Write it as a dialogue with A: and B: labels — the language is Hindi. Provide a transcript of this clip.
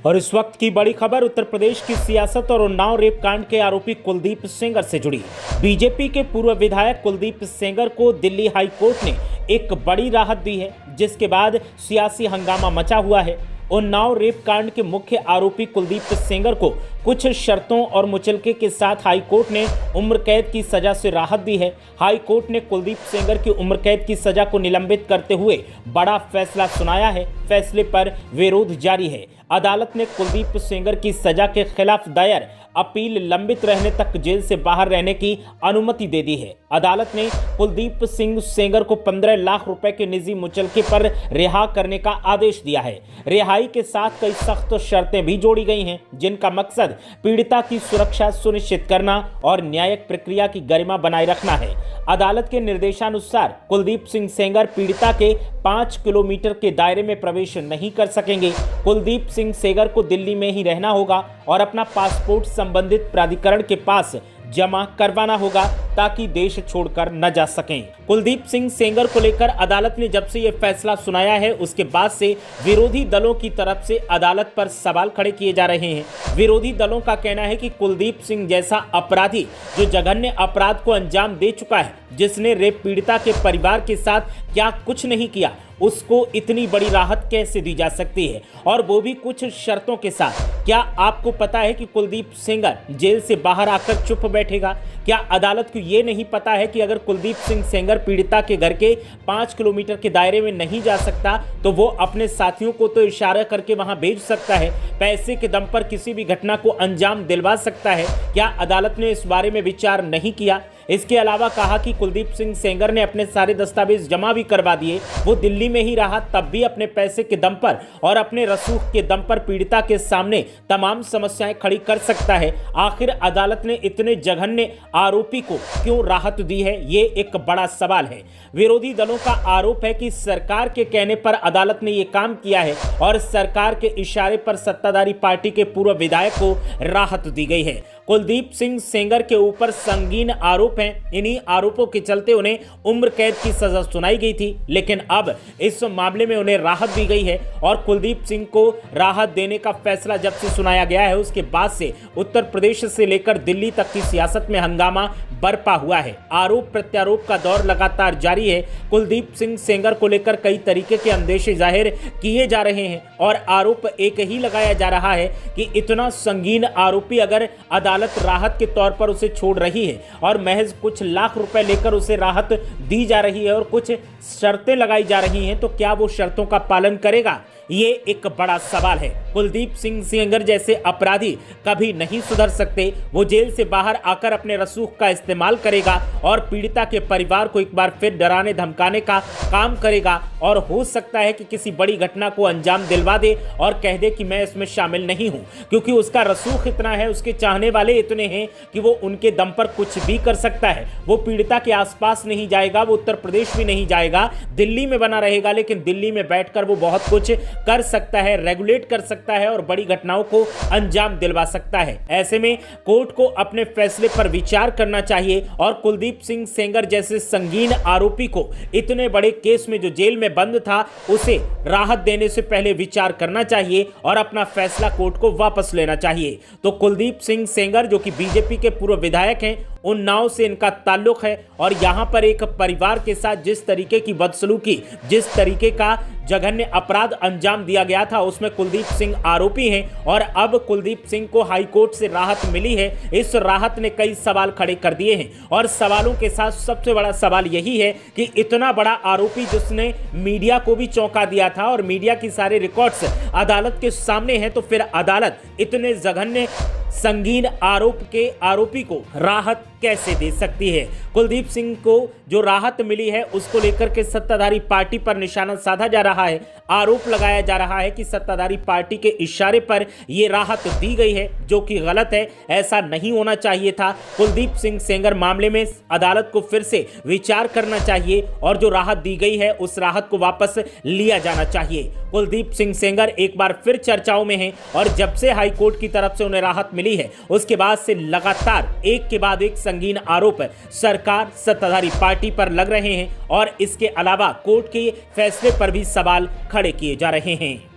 A: और इस वक्त की बड़ी खबर उत्तर प्रदेश की सियासत और उन्नाव रेप कांड के आरोपी कुलदीप सेंगर से जुड़ी। बीजेपी के पूर्व विधायक कुलदीप सेंगर को दिल्ली हाई कोर्ट ने एक बड़ी राहत दी है, जिसके बाद सियासी हंगामा मचा हुआ है। उन्नाव रेप कांड के मुख्य आरोपी कुलदीप सेंगर को कुछ शर्तों और मुचलके के साथ हाई कोर्ट ने उम्र कैद की सजा से राहत दी है। हाई कोर्ट ने कुलदीप सेंगर की उम्र कैद की सजा को निलंबित करते हुए बड़ा फैसला सुनाया है। फैसले पर विरोध जारी है। अदालत ने कुलदीप सेंगर की सजा के खिलाफ दायर अपील लंबित रहने तक जेल से बाहर रहने की अनुमति दे दी है। अदालत ने कुलदीप सिंह सेंगर को 15 लाख रुपए के निजी मुचलके पर रिहा करने का आदेश दिया है। रिहाई के साथ कई सख्त शर्तें भी जोड़ी गई हैं, जिनका मकसद पीड़िता की सुरक्षा सुनिश्चित करना और न्यायिक प्रक्रिया की गरिमा बनाए रखना है। अदालत के निर्देशानुसार कुलदीप सिंह सेंगर पीड़िता के 5 किलोमीटर के दायरे में प्रवेश नहीं कर सकेंगे। कुलदीप सिंह सेंगर को दिल्ली में ही रहना होगा और अपना पासपोर्ट संबंधित प्राधिकरण के पास जमा करवाना होगा ताकि देश छोड़कर न जा सकें। कुलदीप सिंह सेंगर को लेकर अदालत ने जब से यह फैसला सुनाया है, उसके बाद से विरोधी दलों की तरफ से अदालत पर सवाल खड़े किए जा रहे हैं। विरोधी दलों का कहना है कि कुलदीप सिंह जैसा अपराधी जो जघन्य अपराध को अंजाम दे चुका है, जिसने रेप पीड़िता के परिवार के साथ क्या कुछ नहीं किया, उसको इतनी बड़ी राहत कैसे दी जा सकती है, और वो भी कुछ शर्तों के साथ। क्या आपको पता है कि कुलदीप सेंगर जेल से बाहर आकर चुप बैठेगा? क्या अदालत को ये नहीं पता है कि अगर कुलदीप सिंह सेंगर पीड़िता के घर के 5 किलोमीटर के दायरे में नहीं जा सकता तो वो अपने साथियों को तो इशारा करके वहां भेज सकता है, पैसे के दम पर किसी भी घटना को अंजाम दिलवा सकता है। क्या अदालत ने इस बारे में विचार नहीं किया? इसके अलावा कहा कि कुलदीप सिंह सेंगर ने अपने सारे दस्तावेज जमा भी करवा दिए, वो दिल्ली में ही रहा, तब भी अपने पैसे के दम पर और अपने रसूख के दम पर पीड़िता के सामने तमाम समस्याएं खड़ी कर सकता है। आखिर अदालत ने इतने जघन्य आरोपी को क्यों राहत दी है, ये एक बड़ा सवाल है। विरोधी दलों का आरोप है कि सरकार के कहने पर अदालत ने ये काम किया है और सरकार के इशारे पर सत्ताधारी पार्टी के पूर्व विधायक को राहत दी गई है। कुलदीप सिंह सेंगर के ऊपर संगीन आरोप हैं। इन्हीं आरोपों के चलते उन्हें उम्र कैद की सजा सुनाई गई थी, लेकिन अब इस मामले में उन्हें राहत दी गई है। और कुलदीप सिंह को राहत देने का फैसला जब से सुनाया गया है, उसके बाद से उत्तर प्रदेश से लेकर दिल्ली तक की सियासत में हंगामा बरपा हुआ है। आरोप प्रत्यारोप का दौर लगातार जारी है। कुलदीप सिंह सेंगर को लेकर कई तरीके के अंदेशे जाहिर किए जा रहे हैं और आरोप एक ही लगाया जा रहा है कि इतना संगीन आरोपी अगर अदालत राहत के तौर पर उसे छोड़ रही है और महज कुछ लाख रुपए लेकर उसे राहत दी जा रही है और कुछ शर्तें लगाई जा रही हैं, तो क्या वो शर्तों का पालन करेगा? ये एक बड़ा सवाल है। कुलदीप सिंह सेंगर जैसे अपराधी कभी नहीं सुधर सकते। वो जेल से बाहर आकर अपने रसूख का इस्तेमाल करेगा और पीड़िता के परिवार को एक बार फिर डराने धमकाने का काम करेगा और हो सकता है कि किसी बड़ी घटना को अंजाम दिलवा दे और कह दे कि मैं इसमें शामिल नहीं हूं, क्योंकि उसका रसूख इतना है, उसके चाहने वाले इतने हैं कि वो उनके दम पर कुछ भी कर सकता है। वो पीड़िता के आसपास नहीं जाएगा, वो उत्तर प्रदेश भी नहीं जाएगा, दिल्ली में बना रहेगा, लेकिन दिल्ली में बैठकर वो बहुत कुछ कर सकता है, रेगुलेट कर सकता है और बड़ी घटनाओं को अंजाम दिलवा सकता है। ऐसे में कोर्ट को अपने फैसले पर विचार करना चाहिए और कुलदीप सिंह सेंगर जैसे संगीन आरोपी को इतने बड़े केस में जो जेल में बंद था, उसे राहत देने से पहले विचार करना चाहिए और अपना फैसला कोर्ट को वापस लेना चाहिए। तो कुलदीप सिंह सेंगर जो कि बीजेपी के पूर्व विधायक हैं, उन्नाव से इनका ताल्लुक है और यहाँ पर एक परिवार के साथ जिस तरीके की बदसलूकी, जिस तरीके का जघन्य अपराध अंजाम दिया गया था, उसमें कुलदीप सिंह आरोपी हैं और अब कुलदीप सिंह को हाई कोर्ट से राहत मिली है। इस राहत ने कई सवाल खड़े कर दिए हैं और सवालों के साथ सबसे बड़ा सवाल यही है कि इतना बड़ा आरोपी जिसने मीडिया को भी चौंका दिया था और मीडिया की सारे रिकॉर्ड्स अदालत के सामने हैं, तो फिर अदालत इतने जघन्य संगीन आरोप के आरोपी को राहत कैसे दे सकती है? कुलदीप सिंह को जो राहत मिली है, उसको लेकर के सत्ताधारी पार्टी पर निशाना साधा जा रहा है। आरोप लगाया जा रहा है कि सत्ताधारी पार्टी के इशारे पर यह राहत दी गई है, जो कि गलत है। ऐसा नहीं होना चाहिए था। कुलदीप सिंह सेंगर मामले में अदालत को फिर से विचार करना चाहिए और जो राहत दी गई है, उस राहत को वापस लिया जाना चाहिए। कुलदीप सिंह सेंगर एक बार फिर चर्चाओं में हैं और जब से हाई कोर्ट की तरफ से उन्हें राहत मिली है, उसके बाद से लगातार एक के बाद एक संगीन आरोप सरकार सत्ताधारी पार्टी पर लग रहे हैं और इसके अलावा कोर्ट के फैसले पर भी सवाल खड़े किए जा रहे हैं।